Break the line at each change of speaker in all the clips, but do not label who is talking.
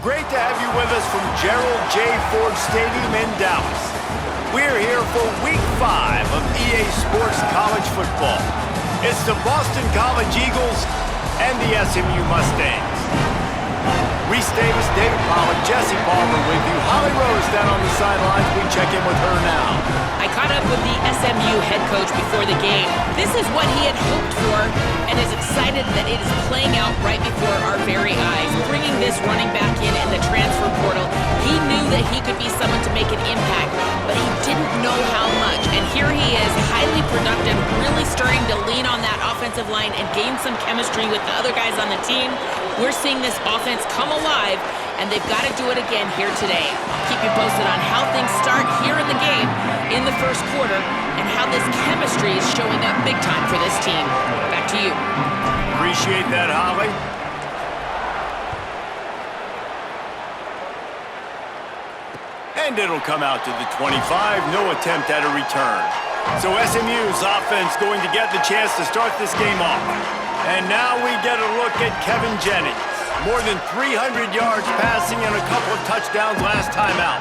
Great to have you with us from Gerald J. Ford Stadium in Dallas. We're here for Week 5 of EA Sports College Football. It's the Boston College Eagles and the SMU Mustangs. Reese Davis, David Pollack, Jesse Palmer with you. Holly Rose down on the sidelines. We check in with her now.
I caught up with the SMU head coach before the game. This is what he had hoped for and is excited that it is playing out right before our very eyes. Bringing this running back in the transfer portal, he knew that he could be someone to make an impact, but he didn't know how much. And here he is, highly productive, really starting to lean on that offensive line and gain some chemistry with the other guys on the team. We're seeing this offense come alive, and they've got to do it again here today. I'll keep you posted on how things start here in the game in the first quarter and how this chemistry is showing up big time for this team. Back to you.
Appreciate that, Holly. And it'll come out to the 25. No attempt at a return. So SMU's offense going to get the chance to start this game off. And now we get a look at Kevin Jennings. More than 300 yards passing and a couple of touchdowns last time out.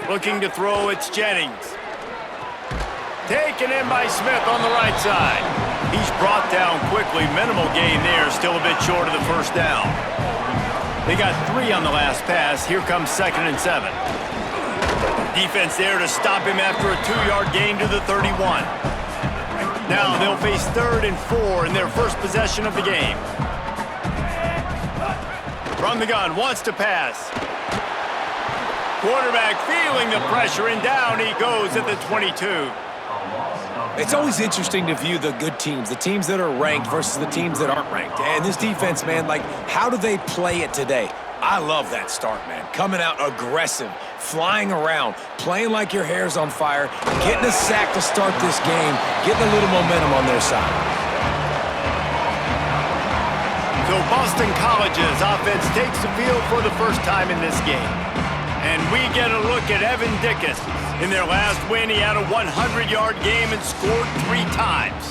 Looking to throw, it's Jennings. Taken in by Smith on the right side. He's brought down quickly. Minimal gain there, still a bit short of the first down. They got 3 on the last pass. Here comes 2nd and 7. Defense there to stop him after a 2-yard gain to the 31. Now they'll face 3rd and 4 in their first possession of the game. From the gun, wants to pass. Quarterback feeling the pressure, and down he goes at the 22.
It's always interesting to view the good teams, the teams that are ranked versus the teams that aren't ranked. And this defense, man, like, how do they play it today? I love that start, man. Coming out aggressive, flying around, playing like your hair's on fire, getting a sack to start this game, getting a little momentum on their side.
So Boston College's offense takes the field for the first time in this game. And we get a look at Evan Dickens. In their last win, he had a 100-yard game and scored 3 times.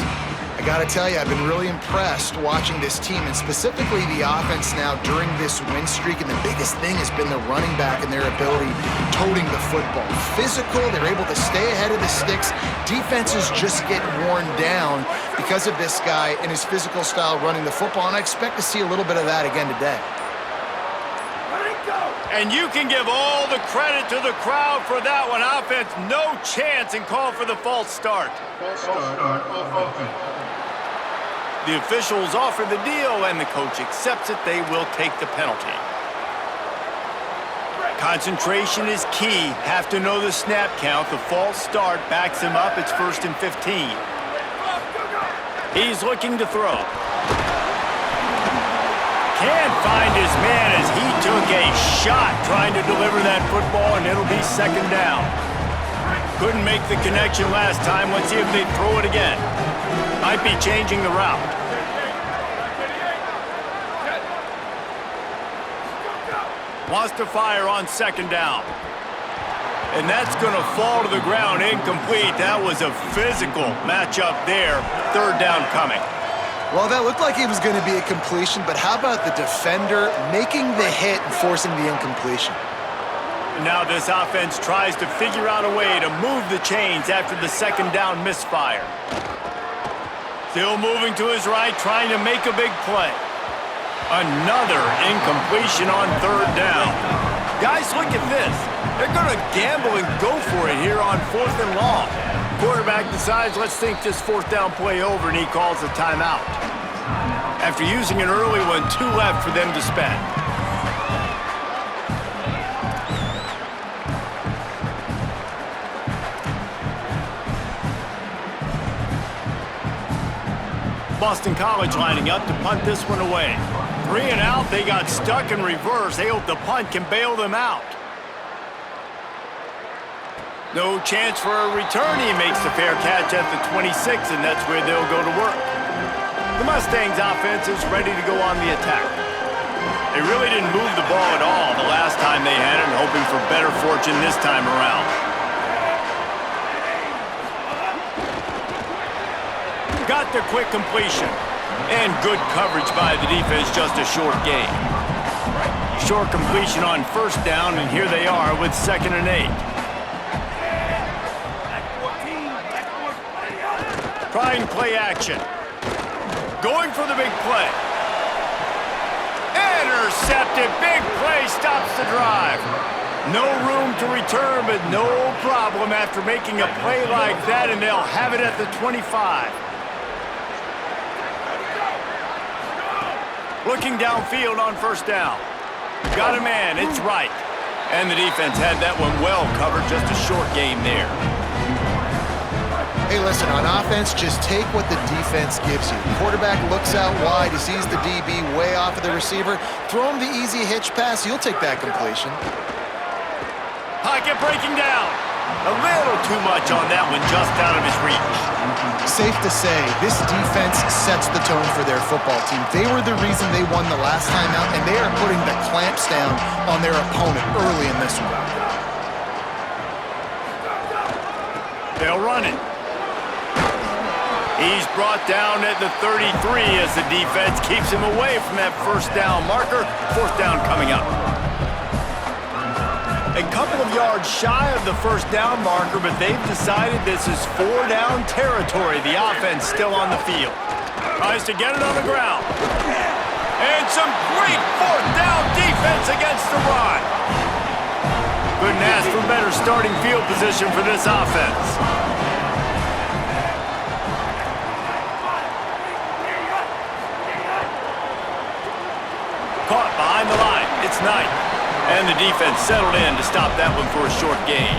I got to tell you, I've been really impressed watching this team, and specifically the offense now during this win streak. And the biggest thing has been the running back and their ability toting the football. Physical, they're able to stay ahead of the sticks. Defenses just get worn down because of this guy and his physical style running the football, and I expect to see a little bit of that again today.
And you can give all the credit to the crowd for that one. Offense, no chance, and call for the false start. The officials offer the deal, and the coach accepts it. They will take the penalty. Concentration is key. Have to know the snap count. The false start backs him up. It's 1st and 15. He's looking to throw. Can't find his man as he took a shot trying to deliver that football, and it'll be 2nd down. Couldn't make the connection last time. Let's see if they throw it again. Might be changing the route. Wants to fire on 2nd down. And that's going to fall to the ground incomplete. That was a physical matchup there. 3rd down coming.
Well, that looked like it was going to be a completion, but how about the defender making the hit and forcing the incompletion?
Now this offense tries to figure out a way to move the chains after the 2nd down misfire. Still moving to his right, trying to make a big play. Another incompletion on 3rd down. Guys, look at this. They're going to gamble and go for it here on 4th and long. Quarterback decides, let's think this 4th down play over, and he calls a timeout. After using an early one, 2 left for them to spend. Boston College lining up to punt this one away. 3 and out, they got stuck in reverse. They hope the punt can bail them out. No chance for a return. He makes the fair catch at the 26, and that's where they'll go to work. The Mustangs offense is ready to go on the attack. They really didn't move the ball at all the last time they had it, and hoping for better fortune this time around. Got the quick completion. And good coverage by the defense, just a short gain. Short completion on first down, and here they are with 2nd and 8. Trying play action. Going for the big play. Intercepted. Big play stops the drive. No room to return, but no problem after making a play like that, and they'll have it at the 25. Looking downfield on first down. Got a man, it's right. And the defense had that one well covered, just a short gain there.
Hey, listen, on offense, just take what the defense gives you. Quarterback looks out wide, he sees the DB way off of the receiver. Throw him the easy hitch pass, you'll take that completion.
Pocket breaking down. A little too much on that one, just out of his reach.
Safe to say, this defense sets the tone for their football team. They were the reason they won the last time out, and they are putting the clamps down on their opponent early in this one.
They'll run it. He's brought down at the 33 as the defense keeps him away from that first down marker. 4th down coming up. A couple of yards shy of the first down marker, but they've decided this is 4-down territory. The offense still on the field. Tries to get it on the ground. And some great 4th down defense against the run. Couldn't ask for better starting field position for this offense. Caught behind the line. It's Knight. And the defense settled in to stop that one for a short gain.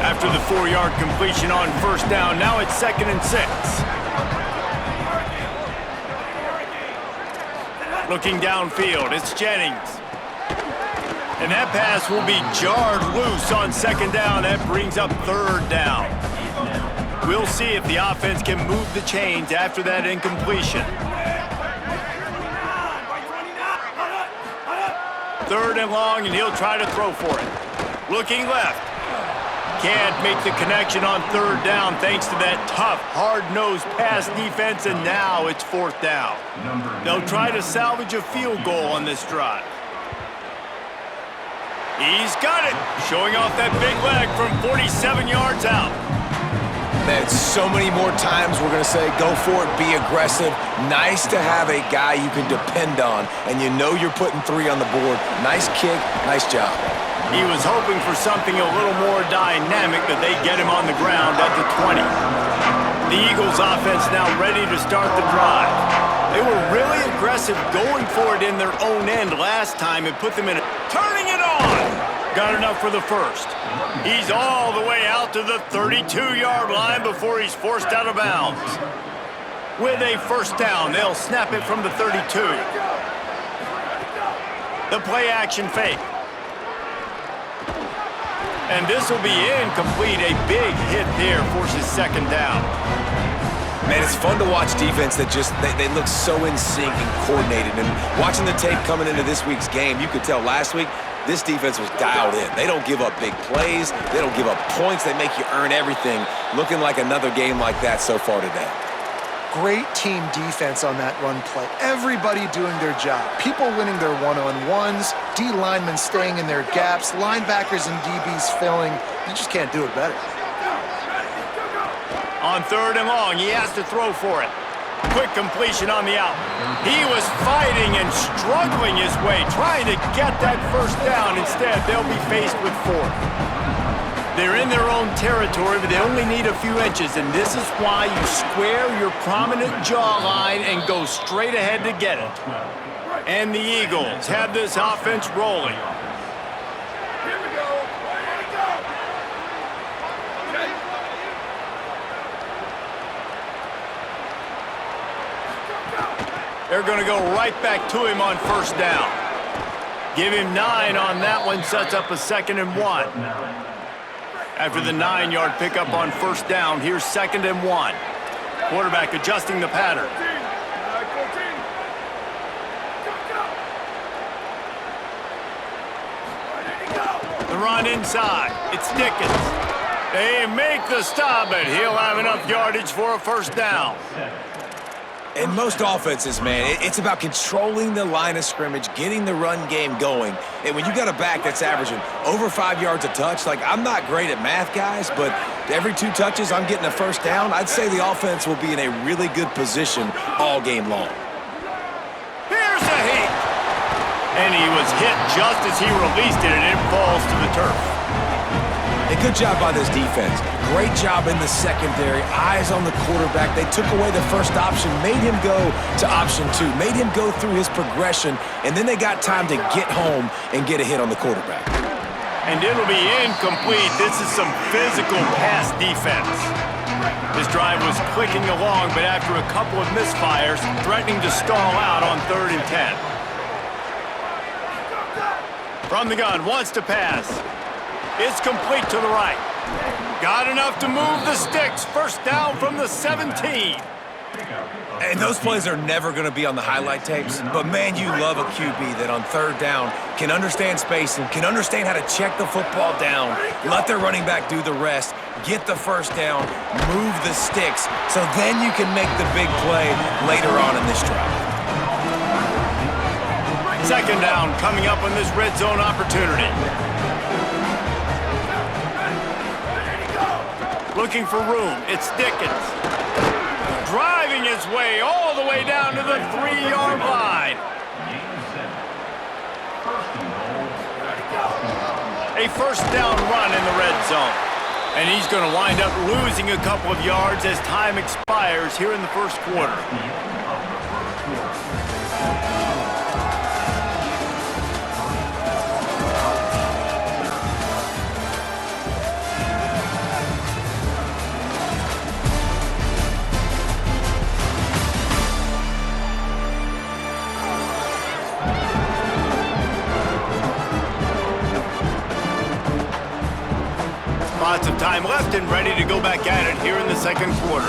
After the 4-yard completion on first down, now it's 2nd and 6. Looking downfield, it's Jennings. And that pass will be jarred loose on 2nd down. That brings up 3rd down. We'll see if the offense can move the chains after that incompletion. 3rd and long, and he'll try to throw for it. Looking left. Can't make the connection on 3rd down thanks to that tough, hard-nosed pass defense, and now it's 4th down. They'll try to salvage a field goal on this drive. He's got it, showing off that big leg from 47 yards out.
Man, so many more times we're going to say, go for it, be aggressive. Nice to have a guy you can depend on, and you know you're putting 3 on the board. Nice kick, nice job.
He was hoping for something a little more dynamic, but they get him on the ground at the 20. The Eagles offense now ready to start the drive. They were really aggressive going for it in their own end last time and put them in turning it on. Got enough for the first. He's all the way out to the 32-yard line before he's forced out of bounds. With a first down, they'll snap it from the 32. The play action fake. And this will be incomplete. A big hit there forces 2nd down.
Man, it's fun to watch defense that just, they look so in sync and coordinated. And watching the tape coming into this week's game, you could tell last week, this defense was dialed in. They don't give up big plays. They don't give up points. They make you earn everything. Looking like another game like that so far today.
Great team defense on that run play. Everybody doing their job. People winning their one-on-ones, D linemen staying in their gaps, linebackers and DBs filling. You just can't do it better.
On 3rd and long, he has to throw for it. Quick completion on the out. He was fighting and struggling his way, trying to get that first down. Instead, they'll be faced with 4th. They're in their own territory, but they only need a few inches, and this is why you square your prominent jawline and go straight ahead to get it. And the Eagles have this offense rolling. They're going to go right back to him on first down. Give him 9 on that one, sets up a 2nd and 1. After the 9-yard pickup on first down, here's 2nd and 1. Quarterback adjusting the pattern. The run inside. It's Dickens. They make the stop, but he'll have enough yardage for a first down.
In most offenses, man, it's about controlling the line of scrimmage, getting the run game going. And when you got a back that's averaging over 5 yards a touch, like, I'm not great at math, guys, but every 2 touches I'm getting a first down, I'd say the offense will be in a really good position all game long.
Here's a hit. And he was hit just as he released it, and it falls to the turf.
A good job by this defense. Great job in the secondary. Eyes on the quarterback. They took away the first option, made him go to option 2, made him go through his progression, and then they got time to get home and get a hit on the quarterback.
And it'll be incomplete. This is some physical pass defense. This drive was clicking along, but after a couple of misfires, threatening to stall out on 3rd and 10. From the gun, wants to pass. It's complete to the right. Got enough to move the sticks. First down from the 17.
And those plays are never going to be on the highlight tapes, but man, you love a QB that on 3rd down can understand spacing, can understand how to check the football down, let their running back do the rest, get the first down, move the sticks, so then you can make the big play later on in this drive.
2nd down coming up on this red zone opportunity. Looking for room, it's Dickens. Driving his way all the way down to the 3-yard line. A first down run in the red zone. And he's going to wind up losing a couple of yards as time expires here in the first quarter. Lots of time left and ready to go back at it here in the 2nd quarter.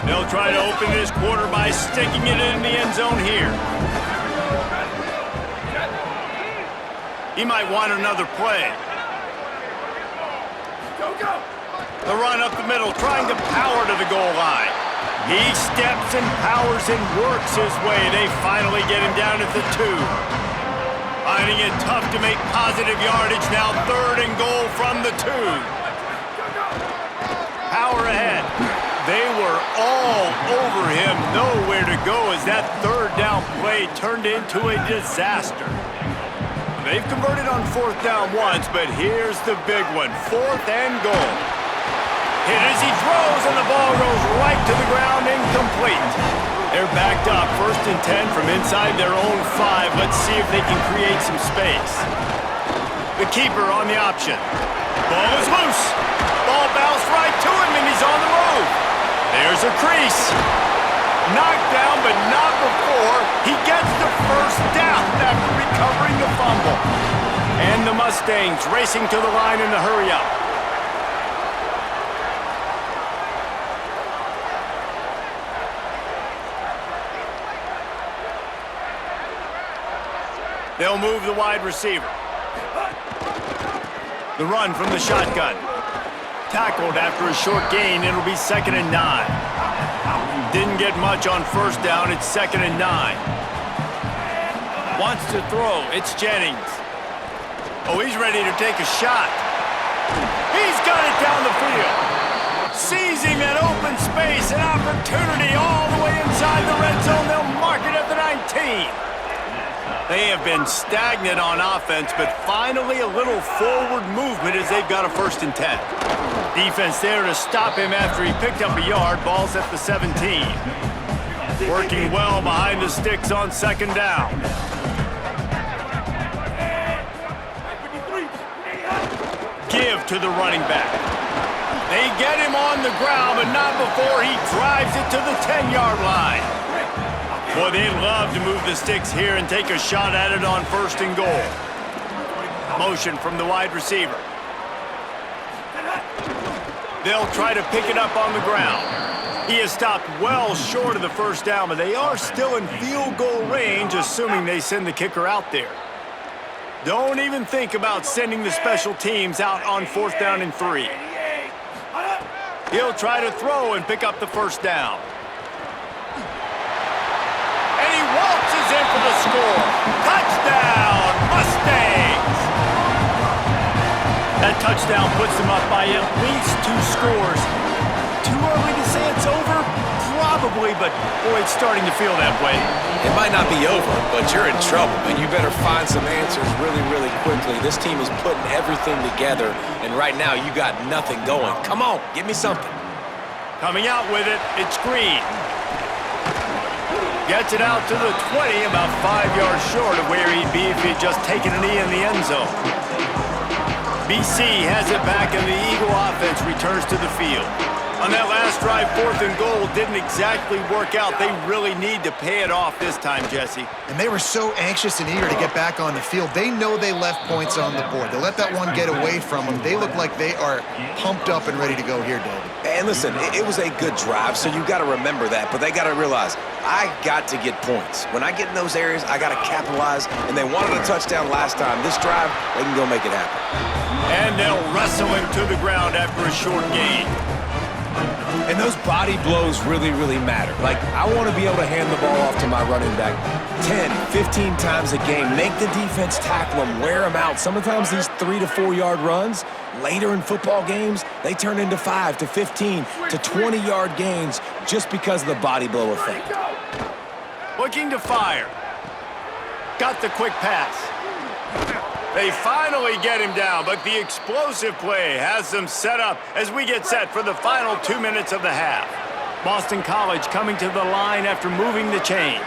They'll try to open this quarter by sticking it in the end zone here. He might want another play. The run up the middle, trying to power to the goal line. He steps and powers and works his way. They finally get him down at the 2. Finding it tough to make positive yardage. Now 3rd and goal from the 2. Power ahead. They were all over him. Nowhere to go as that 3rd down play turned into a disaster. They've converted on 4th down once, but here's the big one. 4th and goal. Hit as he throws, and the ball goes right to the ground, incomplete. They're backed up, 1st and 10 from inside their own 5. Let's see if they can create some space. The keeper on the option. Ball is loose. Ball bounced right to him, and he's on the move. There's a crease. Knocked down, but not before he gets the first down after recovering the fumble. And the Mustangs racing to the line in the hurry-up. They'll move the wide receiver. The run from the shotgun. Tackled after a short gain. It'll be 2nd and 9. Didn't get much on 1st down. It's 2nd and 9. Wants to throw. It's Jennings. Oh, he's ready to take a shot. He's got it down the field. Seizing that open space, an opportunity all the way inside the red zone. They'll mark it at the 19. They have been stagnant on offense, but finally a little forward movement as they've got a 1st and 10. Defense there to stop him after he picked up a yard. Ball's at the 17. Working well behind the sticks on 2nd down. Give to the running back. They get him on the ground, but not before he drives it to the 10-yard line. Boy, they'd love to move the sticks here and take a shot at it on 1st and goal. Motion from the wide receiver. They'll try to pick it up on the ground. He is stopped well short of the first down, but they are still in field goal range, assuming they send the kicker out there. Don't even think about sending the special teams out on 4th down and 3. He'll try to throw and pick up the first down. And he waltzes in for the score. Touchdown, Mustangs! That touchdown puts them up by at least 2 scores. Too early to say it's over? Probably, but boy, it's starting to feel that way.
It might not be over, but you're in trouble, and you better find some answers really, really quickly. This team is putting everything together, and right now you got nothing going. Come on, give me something.
Coming out with it, it's Green. Gets it out to the 20, about 5 yards short of where he'd be if he'd just taken a knee in the end zone. BC has it back, and the Eagle offense returns to the field. On that last drive, 4th and goal didn't exactly work out. They really need to pay it off this time, Jesse.
And they were so anxious and eager to get back on the field. They know they left points on the board. They let that one get away from them. They look like they are pumped up and ready to go here, David.
And listen, it was a good drive, so you got to remember that. But they got to realize, I got to get points. When I get in those areas, I got to capitalize. And they wanted a touchdown last time. This drive, they can go make it happen.
And they'll wrestle him to the ground after a short gain.
And those body blows really, really matter. Like, I want to be able to hand the ball off to my running back 10, 15 times a game. Make the defense tackle them, wear them out. Sometimes these 3 to 4 yard runs, later in football games, they turn into 5 to 15 to 20 yard gains just because of the body blow effect.
Looking to fire. Got the quick pass. They finally get him down, but the explosive play has them set up as we get set for the final 2 minutes of the half. Boston College coming to the line after moving the chains.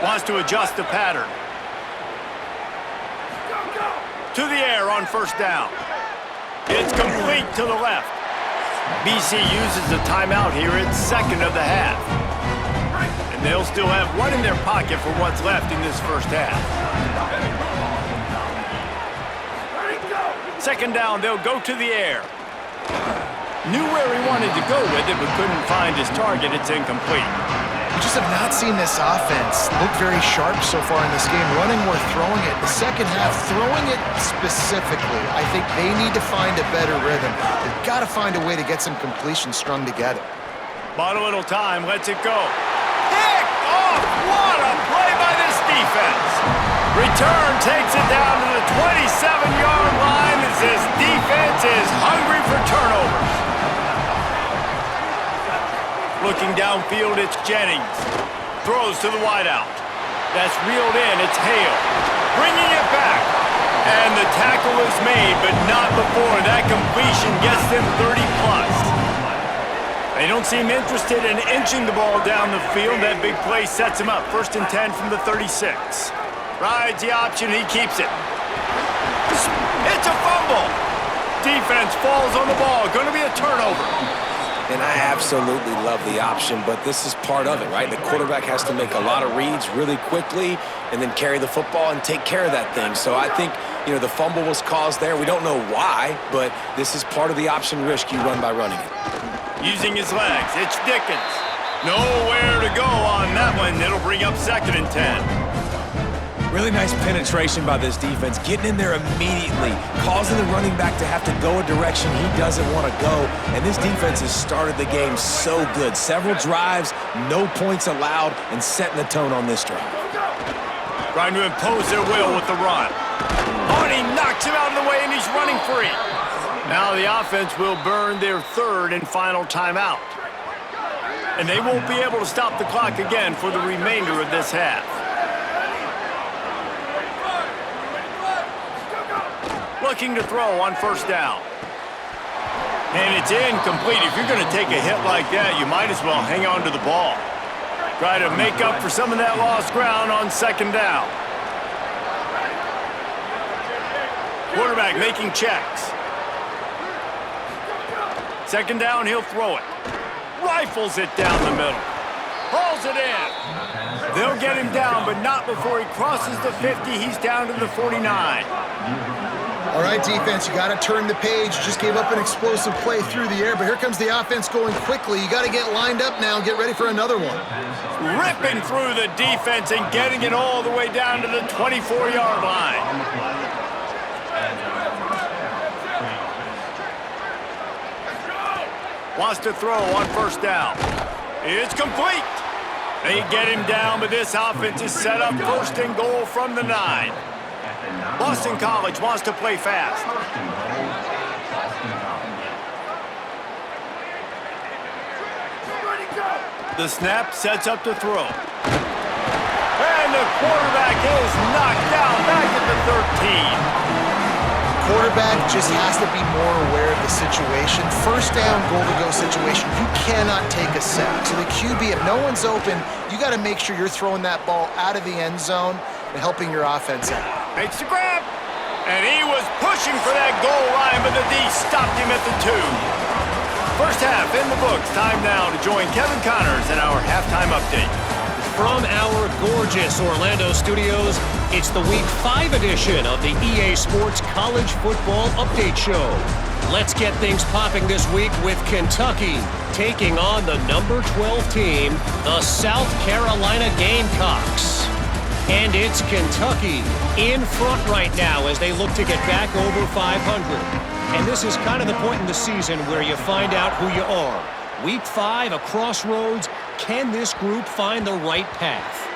Wants to adjust the pattern. To the air on 1st down. It's complete to the left. BC uses a timeout here at 2nd of the half. And they'll still have one in their pocket for what's left in this first half. 2nd down, they'll go to the air. Knew where he wanted to go with it, but couldn't find his target. It's incomplete.
We just have not seen this offense look very sharp so far in this game. Running or throwing it. The second half, throwing it specifically. I think they need to find a better rhythm. They've got to find a way to get some completions strung together.
Bought a little time, lets it go. Picked off! What a play by this defense! Return takes it down to the 27-yard line as this defense is hungry for turnovers. Looking downfield, it's Jennings. Throws to the wideout. That's reeled in, it's Hale. Bringing it back. And the tackle is made, but not before that completion gets them 30+. They don't seem interested in inching the ball down the field. That big play sets him up. 1st and 10 from the 36. Rides the option, he keeps it. It's a fumble. Defense falls on the ball. Going to be a turnover.
And I absolutely love the option, but this is part of it, right? The quarterback has to make a lot of reads really quickly and then carry the football and take care of that thing. So I think, you know, the fumble was caused there. We don't know why, but this is part of the option risk you run by running it.
Using his legs, it's Dickens. Nowhere to go on that one. It'll bring up 2nd and 10.
Really nice penetration by this defense, getting in there immediately, causing the running back to have to go a direction he doesn't want to go. And this defense has started the game so good. Several drives, no points allowed, and setting the tone on this drive.
Trying to impose their will with the run. Oh, and he knocks him out of the way, and he's running free. Now the offense will burn their 3rd and final timeout. And they won't be able to stop the clock again for the remainder of this half. Looking to throw on 1st down. And it's incomplete. If you're going to take a hit like that, you might as well hang on to the ball. Try to make up for some of that lost ground on 2nd down. Quarterback making checks. 2nd down, he'll throw it. Rifles it down the middle. Hauls it in. They'll get him down, but not before he crosses the 50. He's down to the 49.
All right, defense, you got to turn the page. You just gave up an explosive play through the air, but here comes the offense going quickly. You got to get lined up now and get ready for another one.
Ripping through the defense and getting it all the way down to the 24-yard line. Wants to throw on first down. It's complete. They get him down, but this offense is set up first and goal from the 9. Boston College wants to play fast. The snap sets up to throw. And the quarterback is knocked down back at the 13.
Quarterback just has to be more aware of the situation. First down, goal-to-go situation, you cannot take a sack. So the QB, if no one's open, you got to make sure you're throwing that ball out of the end zone and helping your offense out.
Makes the grab. And he was pushing for that goal line, but the D stopped him at the 2. First half in the books. Time now to join Kevin Connors in our halftime update.
From our gorgeous Orlando studios, it's the Week 5 edition of the EA Sports College Football Update Show. Let's get things popping this week with Kentucky taking on the number 12 team, the South Carolina Gamecocks. And it's Kentucky in front right now as they look to get back over 500. And this is kind of the point in the season where you find out who you are. Week 5, a crossroads. Can this group find the right path?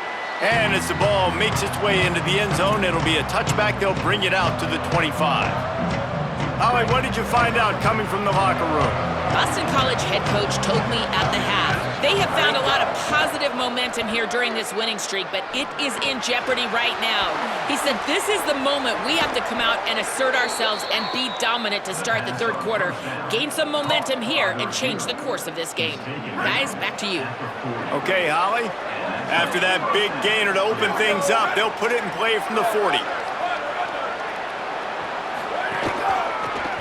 And as the ball makes its way into the end zone, it'll be a touchback. They'll bring it out to the 25. Holly, what did you find out coming from the locker room?
Boston College head coach told me at the half, they have found a lot of positive momentum here during this winning streak, but it is in jeopardy right now. He said this is the moment we have to come out and assert ourselves and be dominant to start the third quarter, gain some momentum here, and change the course of this game. Guys, back to you.
Okay, Holly. After that big gainer to open things up, they'll put it in play from the 40.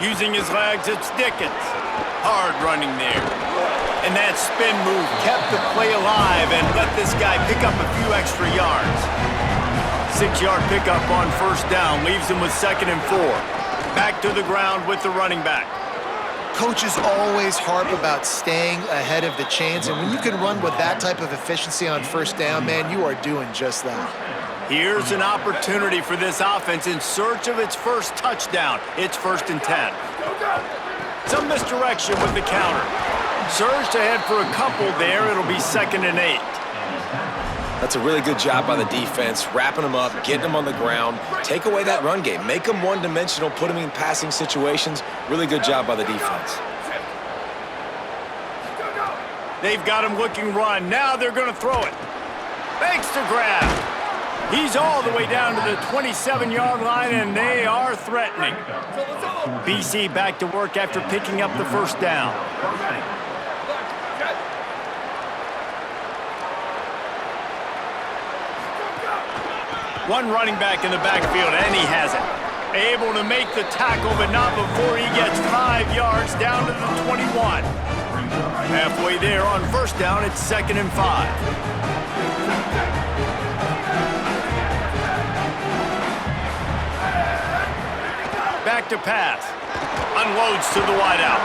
Using his legs, it's Dickens. Hard running there. And that spin move kept the play alive and let this guy pick up a few extra yards. 6-yard pickup on first down leaves him with 2nd and 4. Back to the ground with the running back.
Coaches always harp about staying ahead of the chains, and when you can run with that type of efficiency on first down, man, you are doing just that.
Here's an opportunity for this offense in search of its first touchdown. It's 1st and 10. Some misdirection with the counter. Surged ahead for a couple there. It'll be 2nd and 8.
That's a really good job by the defense, wrapping them up, getting them on the ground. Take away that run game. Make them one-dimensional, put them in passing situations. Really good job by the defense.
They've got him looking run. Now they're going to throw it. Makes the grab. He's all the way down to the 27-yard line, and they are threatening. BC back to work after picking up the first down. One running back in the backfield, and he has it. Able to make the tackle, but not before he gets 5 yards down to the 21. Halfway there on first down, it's 2nd and 5. Back to pass. Unloads to the wideout.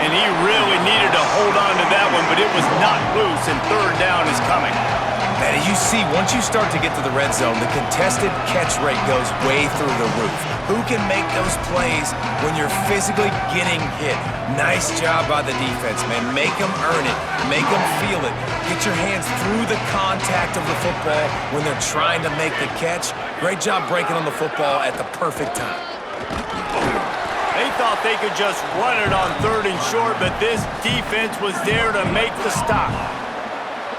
And he really needed to hold on to that one, but it was not loose, and 3rd down is coming.
Man, as you see, once you start to get to the red zone, the contested catch rate goes way through the roof. Who can make those plays when you're physically getting hit? Nice job by the defense, man. Make them earn it. Make them feel it. Get your hands through the contact of the football when they're trying to make the catch. Great job breaking on the football at the perfect time.
They thought they could just run it on 3rd and short, but this defense was there to make the stop.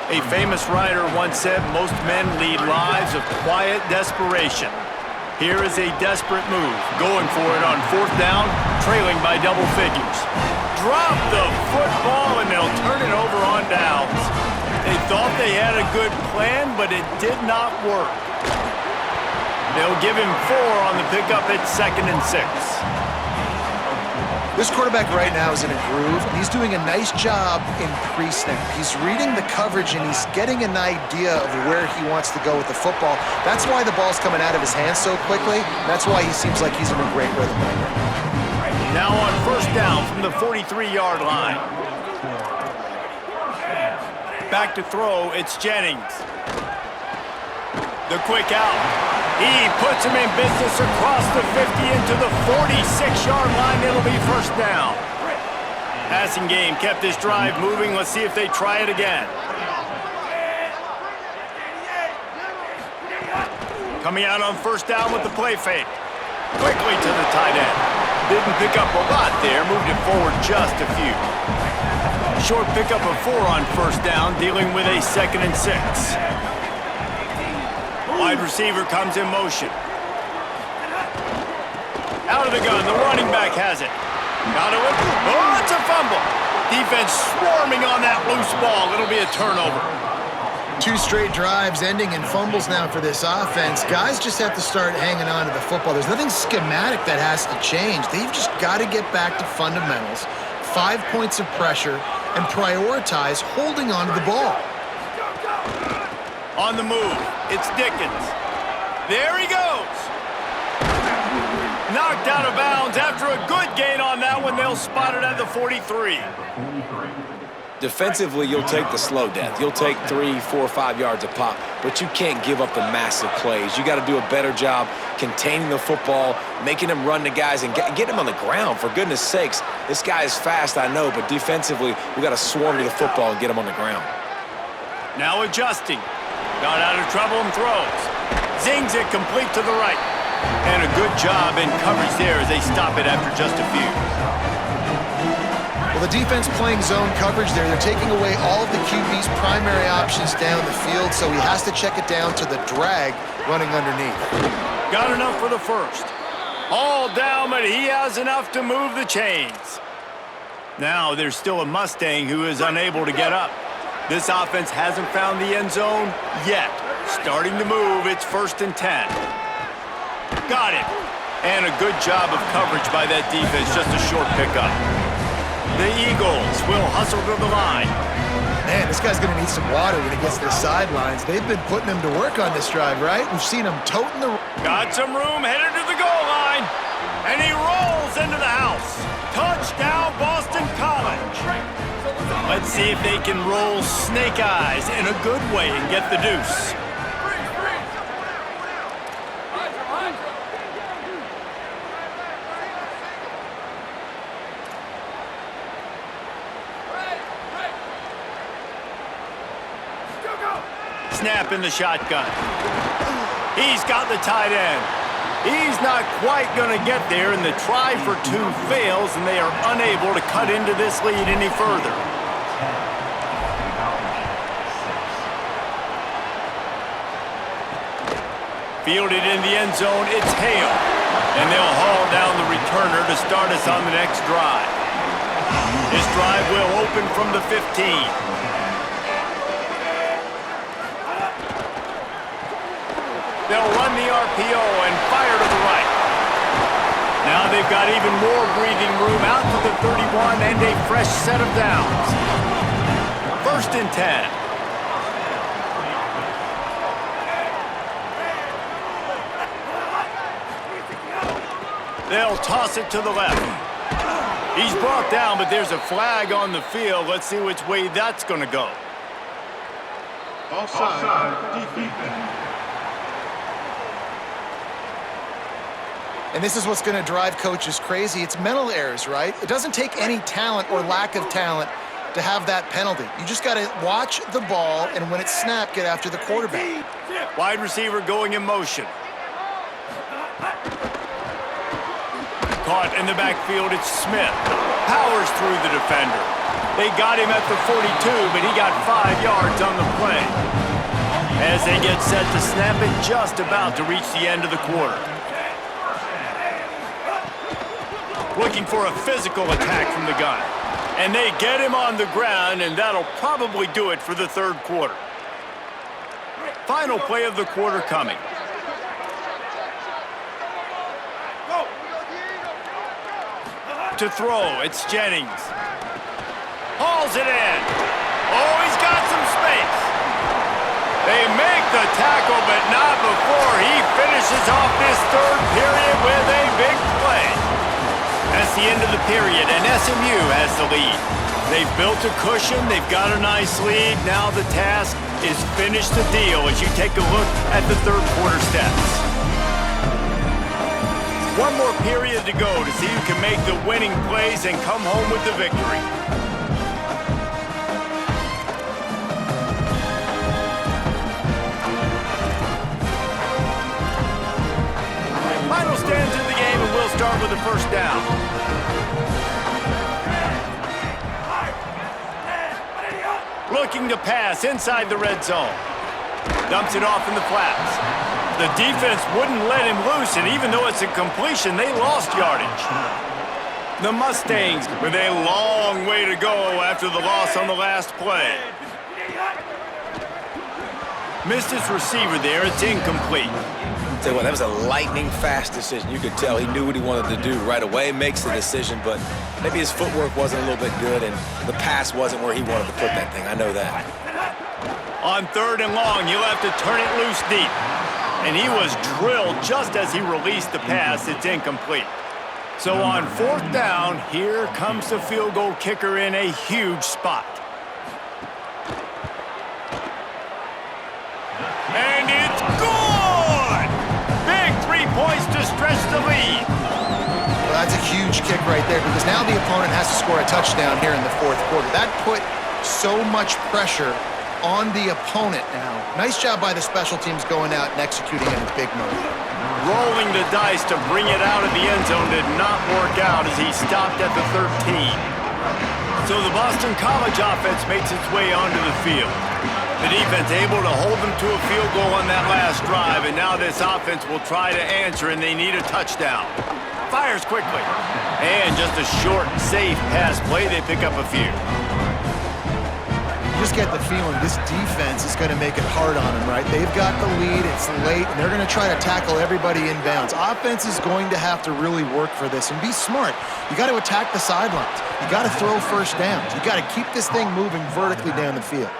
A famous writer once said, most men lead lives of quiet desperation. Here is a desperate move, going for it on 4th down, trailing by double figures. Drop the football, and they'll turn it over on downs. They thought they had a good plan, but it did not work. They'll give him 4 on the pickup at 2nd and 6.
This quarterback right now is in a groove, and he's doing a nice job in pre-snap. He's reading the coverage, and he's getting an idea of where he wants to go with the football. That's why the ball's coming out of his hands so quickly. That's why he seems like he's in a great rhythm right now.
Now on first down from the 43-yard line. Back to throw, it's Jennings. The quick out. He puts him in business across the 50 into the 46-yard line. It'll be first down. Passing game kept this drive moving. Let's see if they try it again. Coming out on first down with the play fake. Quickly to the tight end. Didn't pick up a lot there. Moved it forward just a few. Short pickup of 4 on first down, dealing with a 2nd and 6. Wide receiver comes in motion. Out of the gun, the running back has it. Got it. Oh, it's a fumble. Defense swarming on that loose ball. It'll be a turnover.
2 straight drives ending in fumbles now for this offense. Guys just have to start hanging on to the football. There's nothing schematic that has to change. They've just got to get back to fundamentals, 5 points of pressure, and prioritize holding on to the ball.
On the move, it's Dickens. There he goes. Knocked out of bounds after a good gain on that one. They'll spot it at the 43.
Defensively, you'll take the slow death. You'll take 3, 4, 5 yards a pop, but you can't give up the massive plays. You got to do a better job containing the football, making them run the guys, and get them on the ground. For goodness sakes, this guy is fast, I know, but defensively, we got to swarm to the football and get him on the ground.
Now adjusting. Got out of trouble and throws. Zings it complete to the right. And a good job in coverage there as they stop it after just a few.
Well, the defense playing zone coverage there. They're taking away all of the QB's primary options down the field, so he has to check it down to the drag running underneath.
Got enough for the first. All down, but he has enough to move the chains. Now there's still a Mustang who is unable to get up. This offense hasn't found the end zone yet. Starting to move, it's 1st and 10. Got it. And a good job of coverage by that defense, just a short pickup. The Eagles will hustle to the line.
Man, this guy's going to need some water when he gets to the sidelines. They've been putting him to work on this drive, right? We've seen him toting the...
Got some room, headed to the goal line. And he rolls into the house. Touchdown, Boston College. Let's see if they can roll snake eyes in a good way and get the deuce. Snap in the shotgun. He's got the tight end. He's not quite going to get there, and the try for 2 fails, and they are unable to cut into this lead any further. Fielded in the end zone, it's Hale. And they'll haul down the returner to start us on the next drive. This drive will open from the 15. They'll run the RPO and fire to the right. Now they've got even more breathing room out to the 31 and a fresh set of downs. 1st and 10. They'll toss it to the left. He's brought down, but there's a flag on the field. Let's see which way that's going to go.
Offside, defense.
And this is what's going to drive coaches crazy. It's mental errors, right? It doesn't take any talent or lack of talent to have that penalty. You just got to watch the ball, and when it's snapped, get after the quarterback.
Wide receiver going in motion. Caught in the backfield, it's Smith. Powers through the defender. They got him at the 42, but he got 5 yards on the play. As they get set to snap it, just about to reach the end of the quarter. Looking for a physical attack from the gun. And they get him on the ground, and that'll probably do it for the 3rd quarter. Final play of the quarter coming. to throw. It's Jennings. Hauls it in. Oh, he's got some space. They make the tackle, but not before he finishes off this third period with a big play. That's the end of the period, and SMU has the lead. They've built a cushion. They've got a nice lead. Now the task is finish the deal as you take a look at the third quarter stats. One more period to go to see who can make the winning plays and come home with the victory. Final stands in the game, and we'll start with the first down. Looking to pass inside the red zone. Dumps it off in the flats. The defense wouldn't let him loose, and even though it's a completion, they lost yardage. The Mustangs with a long way to go after the loss on the last play. Missed his receiver there. It's incomplete.
Tell you what, that was a lightning-fast decision. You could tell he knew what he wanted to do right away, makes the decision, but maybe his footwork wasn't a little bit good, and the pass wasn't where he wanted to put that thing. I know that.
On third and long, you'll have to turn it loose deep. And he was drilled just as he released the pass. It's incomplete. So on fourth down, here comes the field goal kicker in a huge spot. And it's good! Big 3 points to stretch the lead.
Well, that's a huge kick right there because now the opponent has to score a touchdown here in the fourth quarter. That put so much pressure on the opponent now. Nice job by the special teams going out and executing in a big move.
Rolling the dice to bring it out of the end zone did not work out as he stopped at the 13. So the Boston College offense makes its way onto the field. The defense able to hold them to a field goal on that last drive, and now this offense will try to answer, and they need a touchdown. Fires quickly. And just a short, safe pass play. They pick up a few.
You just get the feeling this defense is going to make it hard on them, right? They've got the lead, it's late, and they're going to try to tackle everybody inbounds. Offense is going to have to really work for this and be smart. You got to attack the sidelines. You got to throw first downs. You got to keep this thing moving vertically down the field.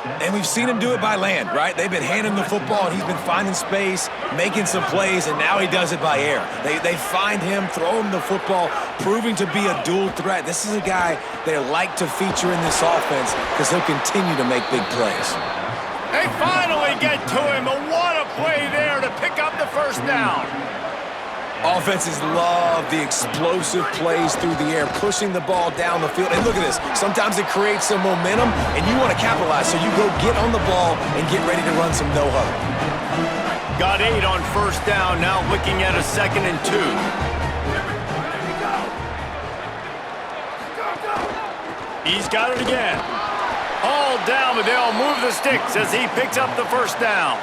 And we've seen him do it by land, right? They've been handing the football, and he's been finding space, making some plays, and now he does it by air. They find him, throw him the football, proving to be a dual threat. This is a guy they like to feature in this offense because he'll continue to make big plays.
They finally get to him, and what a play there to pick up the first down.
Offenses love the explosive plays through the air, pushing the ball down the field. And look at this. Sometimes it creates some momentum, and you want to capitalize. So you go get on the ball and get ready to run some no-huddle.
Got 8 on first down, now looking at a 2nd and 2. He's got it again. All down, but they'll move the sticks as he picks up the first down.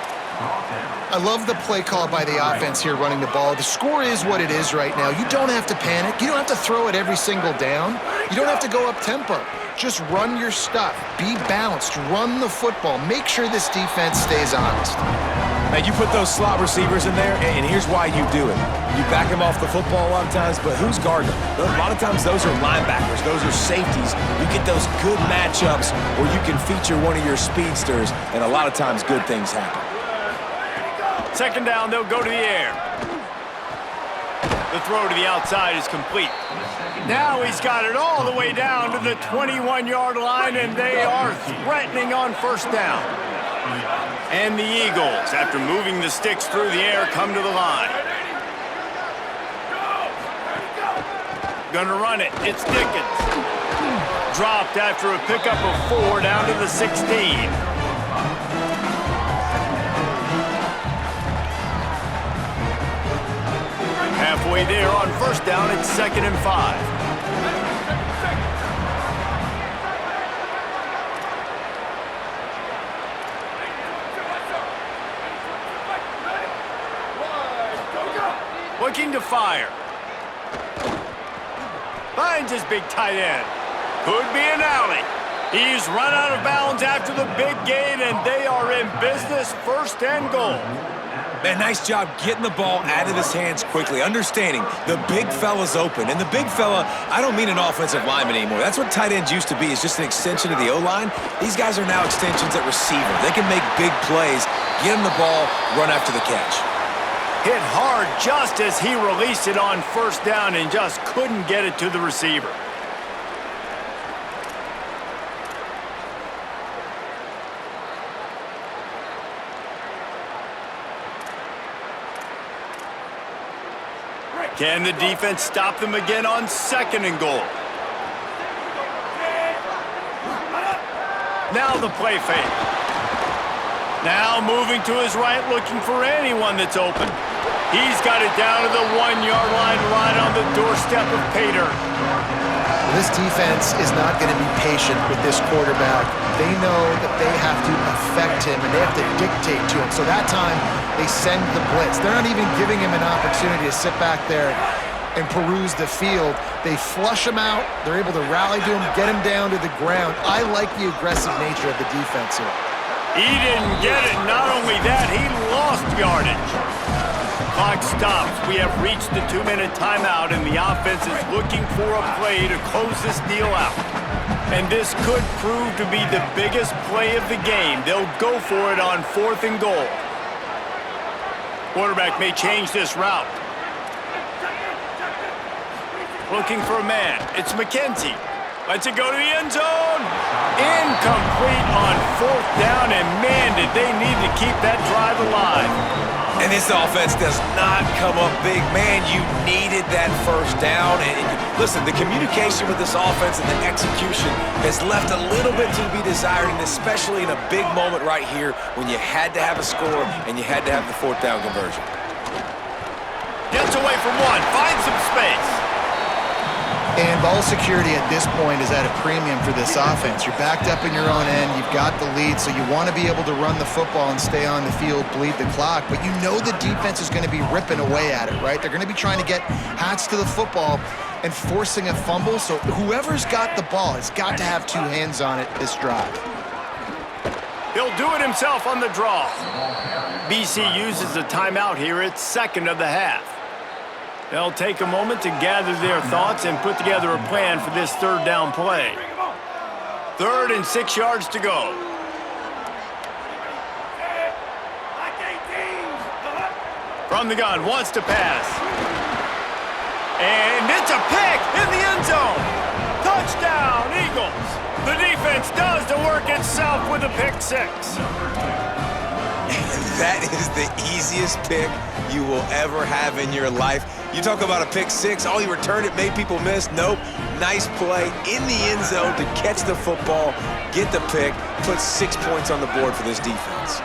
I love the play call by the offense here running the ball. The score is what it is right now. You don't have to panic. You don't have to throw it every single down. You don't have to go up tempo. Just run your stuff. Be balanced. Run the football. Make sure this defense stays honest.
Now, you put those slot receivers in there, and here's why you do it. You back them off the football a lot of times, but who's guarding them? A lot of times those are linebackers. Those are safeties. You get those good matchups where you can feature one of your speedsters, and a lot of times good things happen.
2nd down, they'll go to the air. The throw to the outside is complete. Now he's got it all the way down to the 21-yard line, and they are threatening on first down. And the Eagles, after moving the sticks through the air, come to the line. Gonna run it. It's Dickens. Dropped after a pickup of 4 down to the 16. Halfway there on first down, it's 2nd and 5. Looking to fire. Finds his big tight end. Could be an alley. He's run out of bounds after the big gain, and they are in business, 1st and goal.
Man, nice job getting the ball out of his hands quickly, understanding the big fella's open. And the big fella, I don't mean an offensive lineman anymore. That's what tight ends used to be, is just an extension of the O-line. These guys are now extensions at receiver. They can make big plays, get him the ball, run after the catch.
Hit hard just as he released it on first down and just couldn't get it to the receiver. Can the defense stop them again on 2nd and goal? Now the play fake. Now moving to his right, looking for anyone that's open. He's got it down to the 1-yard line, right on the doorstep of pay dirt.
This defense is not going to be patient with this quarterback. They know that they have to affect him, and they have to dictate to him. So that time, they send the blitz. They're not even giving him an opportunity to sit back there and peruse the field. They flush him out. They're able to rally to him, get him down to the ground. I like the aggressive nature of the defense here.
He didn't get it. Not only that, he lost yardage. Clock stops. We have reached the 2-minute timeout, and the offense is looking for a play to close this deal out. And this could prove to be the biggest play of the game. They'll go for it on 4th and goal. Quarterback may change this route. Looking for a man. It's McKenzie. Lets it go to the end zone. Incomplete on 4th down, and man, did they need to keep that drive alive.
And this offense does not come up big. Man, you needed that first down. And listen, the communication with this offense and the execution has left a little bit to be desired, and especially in a big moment right here when you had to have a score and you had to have the 4th down conversion.
Gets away from one, finds some space.
And ball security at this point is at a premium for this offense. You're backed up in your own end. You've got the lead, so you want to be able to run the football and stay on the field, bleed the clock. But you know the defense is going to be ripping away at it, right? They're going to be trying to get hats to the football and forcing a fumble. So whoever's got the ball has got to have 2 hands on it this drive.
He'll do it himself on the draw. BC uses a timeout here at 2nd of the half. They'll take a moment to gather their thoughts and put together a plan for this 3rd down play. 3rd and 6 yards to go. From the gun, wants to pass. And it's a pick in the end zone. Touchdown, Eagles. The defense does the work itself with a pick 6.
That is the easiest pick you will ever have in your life. You talk about a pick 6, all you returned it, made people miss. Nope. Nice play in the end zone to catch the football, get the pick, put 6 points on the board for this defense.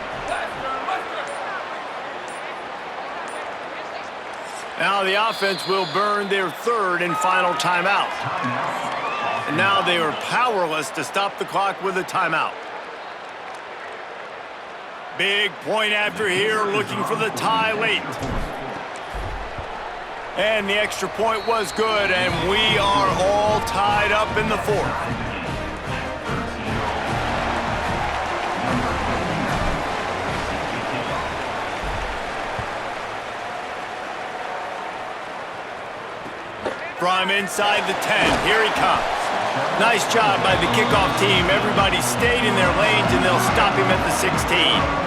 Now the offense will burn their 3rd and final timeout. And now they are powerless to stop the clock with a timeout. Big point after here, looking for the tie late. And the extra point was good, and we are all tied up in the 4th. From inside the 10, here he comes. Nice job by the kickoff team. Everybody stayed in their lanes, and they'll stop him at the 16.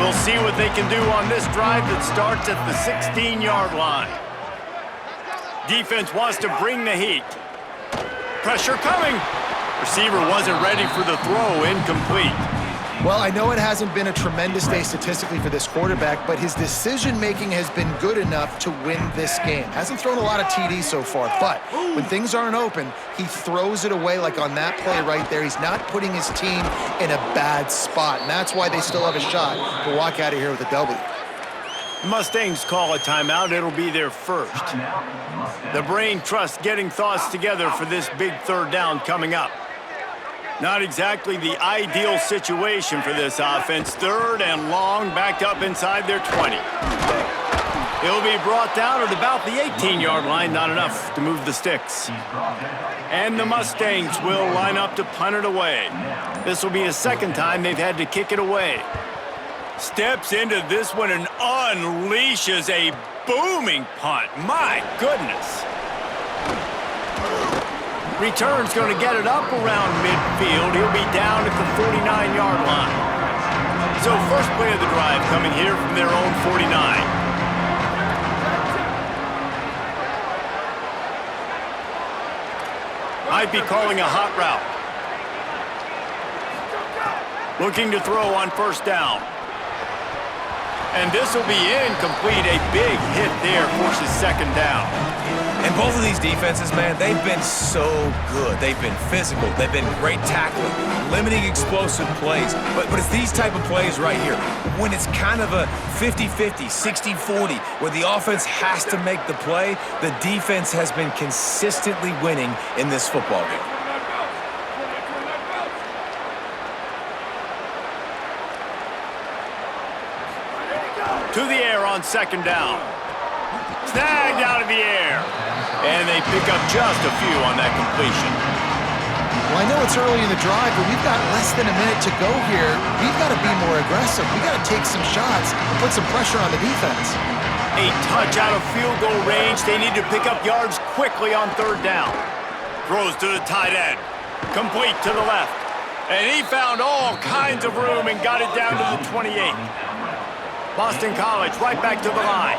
We'll see what they can do on this drive that starts at the 16-yard line. Defense wants to bring the heat. Pressure coming. Receiver wasn't ready for the throw, incomplete.
Well, I know it hasn't been a tremendous day statistically for this quarterback, but his decision-making has been good enough to win this game. Hasn't thrown a lot of TDs so far, but when things aren't open, he throws it away like on that play right there. He's not putting his team in a bad spot, and that's why they still have a shot to walk out of here with a W.
The Mustangs call a timeout. It'll be their 1st. The brain trust getting thoughts together for this big 3rd down coming up. Not exactly the ideal situation for this offense. 3rd and long, backed up inside their 20. He'll be brought down at about the 18-yard line, not enough to move the sticks. And the Mustangs will line up to punt it away. This will be the 2nd time they've had to kick it away. Steps into this one and unleashes a booming punt. My goodness. Return's going to get it up around midfield. He'll be down at the 49-yard line. So first play of the drive coming here from their own 49. Might be calling a hot route. Looking to throw on first down. And this will be incomplete. A big hit there forces second down.
And both of these defenses, man, they've been so good. They've been physical. They've been great tackling, limiting explosive plays. But it's these type of plays right here, when it's kind of a 50-50, 60-40, where the offense has to make the play, the defense has been consistently winning in this football game.
To the air on second down. Snagged out of the air. And they pick up just a few on that completion.
Well, I know it's early in the drive, but we've got less than a minute to go here. We've got to be more aggressive. We've got to take some shots and put some pressure on the defense.
A touch out of field goal range. They need to pick up yards quickly on third down. Throws to the tight end. Complete to the left. And he found all kinds of room and got it down to the 28. Boston College right back to the line.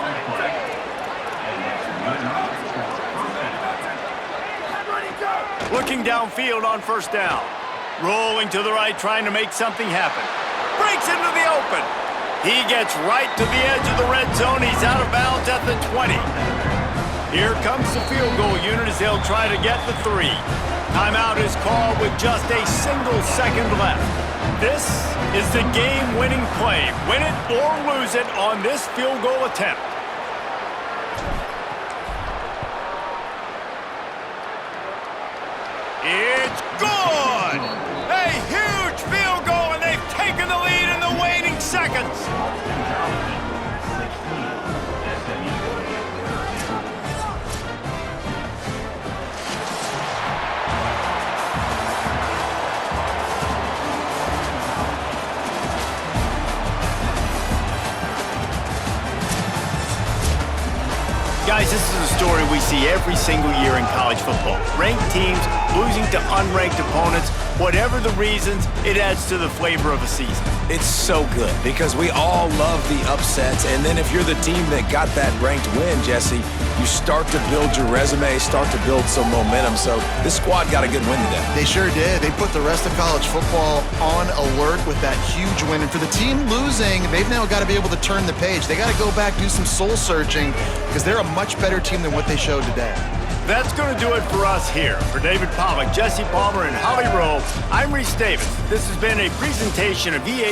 Looking downfield on first down. Rolling to the right, trying to make something happen. Breaks into the open. He gets right to the edge of the red zone. He's out of bounds at the 20. Here comes the field goal unit as they'll try to get the 3. Timeout is called with just a single second left. This is the game-winning play. Win it or lose it on this field goal attempt. It's good! A huge field goal, and they've taken the lead in the waning seconds. Guys, this is a story we see every single year in college football. Ranked teams losing to unranked opponents. Whatever the reasons, it adds to the flavor of a season.
It's so good because we all love the upsets. And then if you're the team that got that ranked win, Jesse, you start to build your resume, start to build some momentum. So this squad got a good win today.
They sure did. They put the rest of college football on alert with that huge win. And for the team losing, they've now got to be able to turn the page. They got to go back, do some soul searching, because they're a much better team than what they showed today.
That's going to do it for us here. For David Pollack, Jesse Palmer, and Holly Rowe, I'm Reese Davis. This has been a presentation of EA